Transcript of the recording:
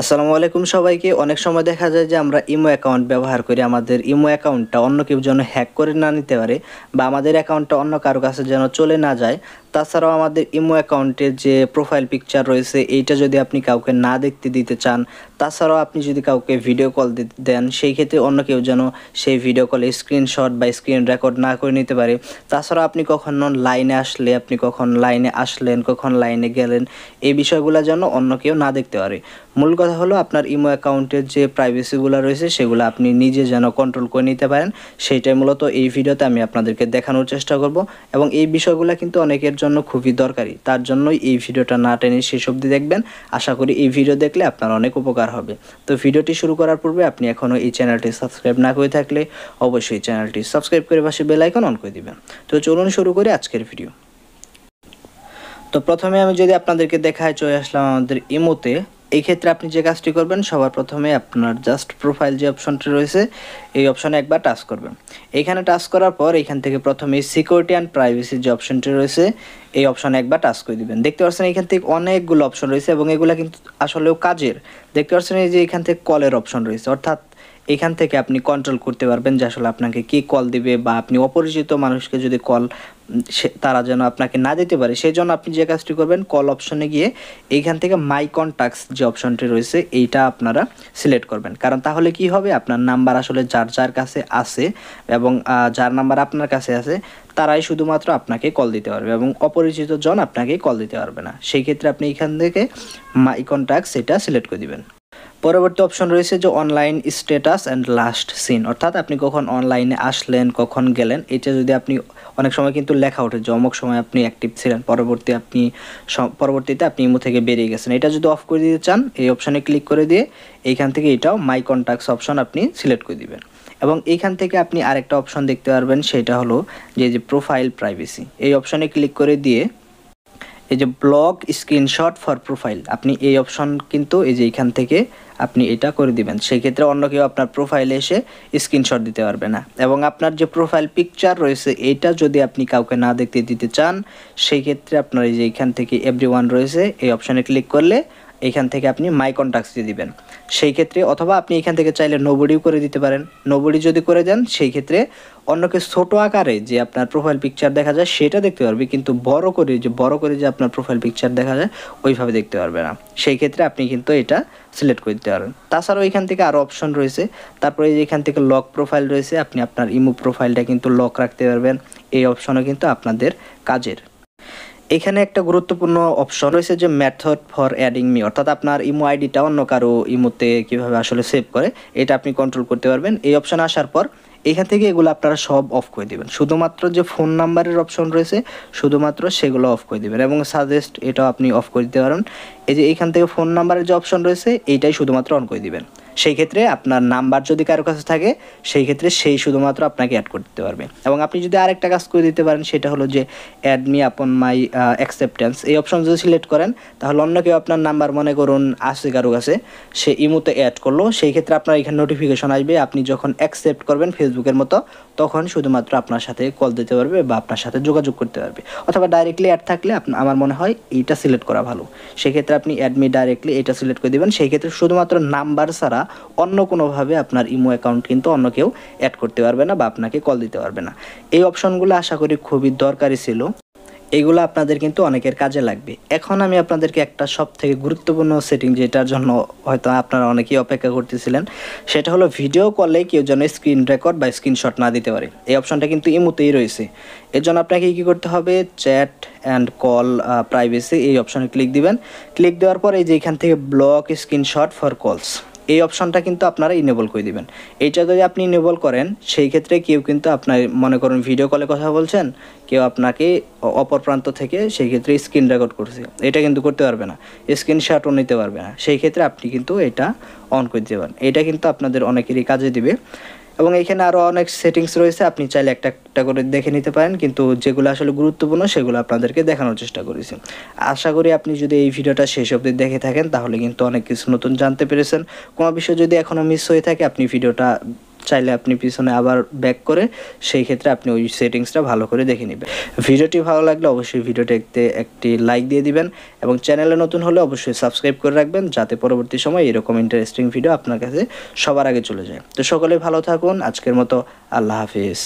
আসসালামু আলাইকুম সবাইকে। অনেক সময় দেখা যায় যে আমরা ইমো অ্যাকাউন্ট ব্যবহার করি, আমাদের ইমো অ্যাকাউন্টটা অন্য কেউ যেন হ্যাক করে না নিতে পারে বা আমাদের অ্যাকাউন্টটা অন্য কারো কাছে যেন চলে না যায়। তাছাড়াও আমাদের ইমো অ্যাকাউন্টের যে প্রোফাইল পিকচার রয়েছে এইটা যদি আপনি কাউকে না দেখতে দিতে চান, তাছাড়াও আপনি যদি কাউকে ভিডিও কল দেন সেই ক্ষেত্রে অন্য কেউ যেন সেই ভিডিও কলে স্ক্রিনশট বা স্ক্রিন রেকর্ড না করে নিতে পারে। তাছাড়াও আপনি কখনো লাইনে আসলে, আপনি কখন লাইনে আসলেন, কখন লাইনে গেলেন, এই বিষয়গুলো যেন অন্য কেউ না দেখতে পারে। মূল কথা হলো আপনার ইমো অ্যাকাউন্টের যে প্রাইভেসিগুলো রয়েছে সেগুলো আপনি নিজে যেন কন্ট্রোল করে নিতে পারেন, সেইটাই মূলত এই ভিডিওতে আমি আপনাদেরকে দেখানোর চেষ্টা করব। এবং এই বিষয়গুলো কিন্তু অনেকের জন্য খুবই দরকারি, তার জন্যই এই ভিডিওটা না টেনে শেষ অবধি দেখবেন। আশা করি এই ভিডিও দেখলে আপনার অনেক উপকার হবে। তো ভিডিওটি শুরু করার পূর্বে আপনি এখনও এই চ্যানেলটি সাবস্ক্রাইব না করে থাকলে অবশ্যই চ্যানেলটি সাবস্ক্রাইব করে পাশে বেল আইকন অন করে দিবেন। তো চলুন শুরু করি আজকের ভিডিও। তো প্রথমে আমি যদি আপনাদেরকে দেখায় চলে আসলাম আমাদের ইমোতে। এই ক্ষেত্রে আপনি যে কাজটি করবেন, সবার প্রথমে আপনার জাস্ট প্রোফাইল যে অপশনটি রয়েছে এই অপশনে একবার টাচ করবেন। এইখানে টাচ করার পর এখান থেকে প্রথমে সিকিউরিটি অ্যান্ড প্রাইভেসি যে অপশনটি রয়েছে এই অপশনে একবার টাচ করে দিবেন। দেখতে পাচ্ছেন এখান থেকে অনেকগুলো অপশন রয়েছে এবং এগুলো কিন্তু আসলেও কাজের। দেখতে পাচ্ছেন এই যে এখান থেকে কলের অপশন রয়েছে, অর্থাৎ এখান থেকে আপনি কন্ট্রোল করতে পারবেন যে আসলে আপনাকে কে কল দিবে, বা আপনি অপরিচিত মানুষকে যদি কল তারা যেন আপনাকে না দিতে পারে, সেই জন্য আপনি যে কাজটি করবেন, কল অপশনে গিয়ে এইখান থেকে মাই কন্ট্যাক্টস যে অপশনটি রয়েছে এইটা আপনারা সিলেক্ট করবেন। কারণ তাহলে কি হবে, আপনার নাম্বার আসলে যার যার কাছে আছে এবং যার নাম্বার আপনার কাছে আছে তারাই শুধুমাত্র আপনাকে কল দিতে পারবে এবং অপরিচিত জন আপনাকে কল দিতে পারবে না। সেই ক্ষেত্রে আপনি এখান থেকে মাই কন্ট্যাক্টস এটা সিলেক্ট করে দিবেন। পরবর্তী অপশন রয়েছে যে online status and last seen, অর্থাৎ আপনি কখন অনলাইনে আসলেন, কখন গেলেন, এটা যদি আপনি অনেক সময় কিন্তু লেখা ওঠে যে অমুক সময় আপনি অ্যাক্টিভ ছিলেন, পরবর্তীতে আপনি ইমো থেকে বেরিয়ে গেছেন, এটা যদি অফ করে দিতে চান এই অপশানে ক্লিক করে দিয়ে এইখান থেকে এটাও মাই কন্ট্যাক্টস অপশন আপনি সিলেক্ট করে দিবেন। এবং এইখান থেকে আপনি আরেকটা অপশন দেখতে পারবেন, সেটা হলো যে প্রোফাইল প্রাইভেসি, এই অপশানে ক্লিক করে দিয়ে এই যে ব্লক স্ক্রিনশট ফর প্রোফাইল, আপনি এই অপশন কিন্তু এই যে এইখান থেকে আপনি এটা করে দিবেন। সেই ক্ষেত্রে অন্য কেউ আপনার প্রোফাইলে এসে স্ক্রিনশট দিতে পারবে না। এবং আপনার যে প্রোফাইল পিকচার রয়েছে এইটা যদি আপনি কাউকে না দেখতে দিতে চান, সেই ক্ষেত্রে আপনার এই যে এইখান থেকে এভরিওয়ান রয়েছে এই অপশানে ক্লিক করলে এইখান থেকে আপনি মাই কন্ট্যাক্টস দিয়ে দিবেন। সেই ক্ষেত্রে অথবা আপনি এখান থেকে চাইলে নোবডিও করে দিতে পারেন। নোবডি যদি করে দেন সেই ক্ষেত্রে অন্যকে ছোট আকারে যে আপনার প্রোফাইল পিকচার দেখা যায় সেটা দেখতে পারবে, কিন্তু বড় করে যে আপনার প্রোফাইল পিকচার দেখা যায় ওইভাবে দেখতে পারবে না। সেই ক্ষেত্রে আপনি কিন্তু এটা সিলেক্ট করে দিতে পারেন। তাছাড়াও এখান থেকে আরও অপশন রয়েছে। তারপরে যে এখান থেকে লক প্রোফাইল রয়েছে, আপনি আপনার ইমো প্রোফাইলটা কিন্তু লক রাখতে পারবেন। এই অপশনও কিন্তু আপনাদের কাজের। এখানে একটা গুরুত্বপূর্ণ অপশন রয়েছে যে মেথড ফর অ্যাডিং মি, অর্থাৎ আপনার ইমো আইডিটা অন্য কারো ইমোতে কীভাবে আসলে সেভ করে এটা আপনি কন্ট্রোল করতে পারবেন। এই অপশন আসার পর এখান থেকে এগুলো আপনারা সব অফ করে দেবেন, শুধুমাত্র যে ফোন নাম্বারের অপশন রয়েছে শুধুমাত্র সেগুলো অফ করে দেবেন। এবং সাজেস্ট এটাও আপনি অফ করে দিতে পারেন। এই যে এইখান থেকে ফোন নাম্বারের যে অপশন রয়েছে এইটাই শুধুমাত্র অন করে দিবেন। সেই ক্ষেত্রে আপনার নাম্বার যদি কারো কাছে থাকে সেই ক্ষেত্রে সেই শুধুমাত্র আপনাকে অ্যাড করে দিতে পারবে। এবং আপনি যদি আরেকটা কাজ করে দিতে পারেন, সেটা হলো যে অ্যাড মি আপন মাই অ্যাকসেপ্টেন্স, এই অপশন যদি সিলেক্ট করেন তাহলে অন্য কেউ আপনার নাম্বার মনে করুন আসে কারো কাছে, সে ইমোতে অ্যাড করলো, সেই ক্ষেত্রে আপনার এখানে নোটিফিকেশন আসবে, আপনি যখন অ্যাকসেপ্ট করবেন ফেসবুকের মতো তখন শুধুমাত্র আপনার সাথে কল দিতে পারবে বা আপনার সাথে যোগাযোগ করতে পারবে। অথবা ডাইরেক্টলি অ্যাড থাকলে আমার মনে হয় এইটা সিলেক্ট করা ভালো। সেক্ষেত্রে আপনি অ্যাড মি ডাইরেক্টলি এটা সিলেক্ট করে দেবেন। সেই ক্ষেত্রে শুধুমাত্র নাম্বার ছাড়া অন্য কোনোভাবে আপনার ইমো অ্যাকাউন্ট কিন্তু অন্য কেউ অ্যাড করতে পারবে না বা আপনাকে কল দিতে পারবে না। এই অপশনগুলো আশা করি খুবই দরকারি ছিল, এগুলো আপনাদের কিন্তু অনেকের কাজে লাগবে। এখন আমি আপনাদেরকে একটা সব থেকে গুরুত্বপূর্ণ সেটিং, যেটার জন্য হয়তো আপনারা অনেকেই অপেক্ষা করতেছিলেন, সেটা হলো ভিডিও কলে কেউ যেন স্ক্রিন রেকর্ড বা স্ক্রিনশট না দিতে পারে। এই অপশনটা কিন্তু ইমোতেই রয়েছে। এর জন্য আপনাকে কী করতে হবে, চ্যাট অ্যান্ড কল প্রাইভেসি এই অপশনে ক্লিক দিবেন। ক্লিক দেওয়ার পর এই যে এখান থেকে ব্লক স্ক্রিনশট ফর কলস এই অপশনটা কিন্তু আপনারা ইনেবল করে দিবেন। এইটা যদি আপনি ইনেবল করেন সেই ক্ষেত্রে কেউ কিন্তু আপনার মনে করুন ভিডিও কলে কথা বলছেন, কেউ আপনাকে অপর প্রান্ত থেকে সেই ক্ষেত্রে স্ক্রিন রেকর্ড করছে, এটা কিন্তু করতে পারবে না, স্ক্রিনশটও নিতে পারবে না। সেই ক্ষেত্রে আপনি কিন্তু এটা অন করে দিতে পারেন। এটা কিন্তু আপনাদের অনেকেরই কাজে দিবে। এবং এখানে আরও অনেক সেটিংস রয়েছে, আপনি চাইলে একটা একটা করে দেখে নিতে পারেন, কিন্তু যেগুলো আসলে গুরুত্বপূর্ণ সেগুলো আপনাদেরকে দেখানোর চেষ্টা করেছি। আশা করি আপনি যদি এই ভিডিওটা শেষ অবধি দেখে থাকেন তাহলে কিন্তু অনেক কিছু নতুন জানতে পেরেছেন। কোনো বিষয় যদি এখনও মিস হয়ে থাকে আপনি ভিডিওটা চাইলে আপনি পিছনে আবার ব্যাক করে সেই ক্ষেত্রে আপনি ওই সেটিংসটা ভালো করে দেখে নেবেন। ভিডিওটি ভালো লাগলে অবশ্যই ভিডিওটিতে একটি লাইক দিয়ে দিবেন এবং চ্যানেলে নতুন হলে অবশ্যই সাবস্ক্রাইব করে রাখবেন, যাতে পরবর্তী সময় এরকম ইন্টারেস্টিং ভিডিও আপনার কাছে সবার আগে চলে যায়। তো সকলে ভালো থাকুন, আজকের মতো আল্লাহ হাফিজ।